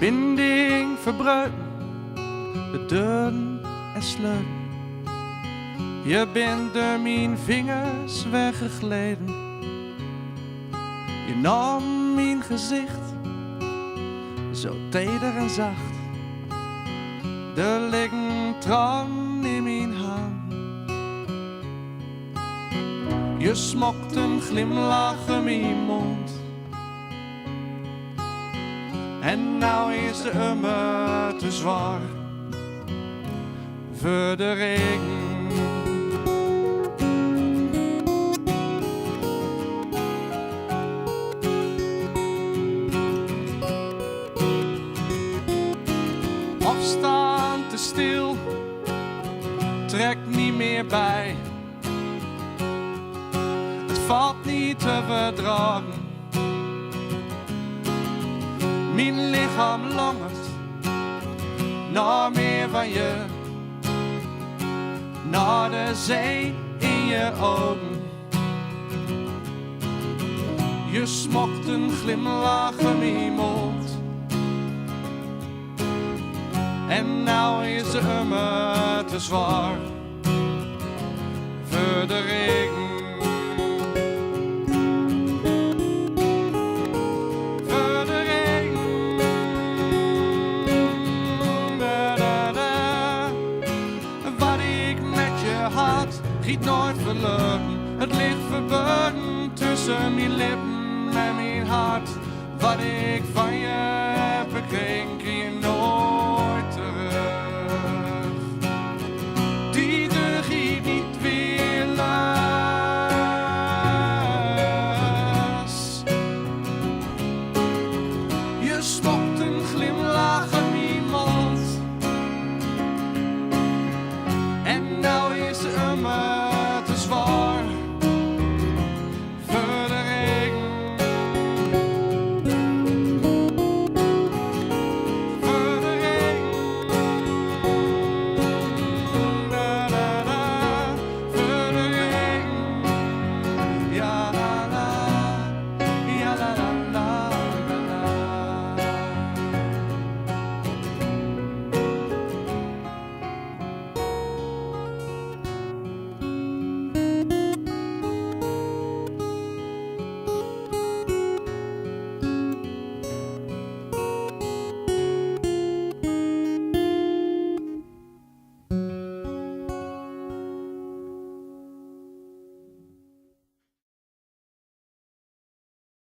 binding verbreiden, de deuren en sluiten. Je bent door mijn vingers weggegleden. Je nam mijn gezicht, zo teder en zacht. Er liggen tranen in mijn hand. Je smokt een glimlach in mijn mond. En nou is de immer te zwaar voor de regen. Of staan te stil, trek niet meer bij. Het valt niet te verdragen. Mijn lichaam langert naar meer van je, naar de zee in je ogen. Je smokt een glimlach in mijn mond. En nou is de immer te zwaar voor de regen. Giet nooit verloren, het ligt verborgen tussen mijn lippen en mijn hart. Wat ik van je heb, ik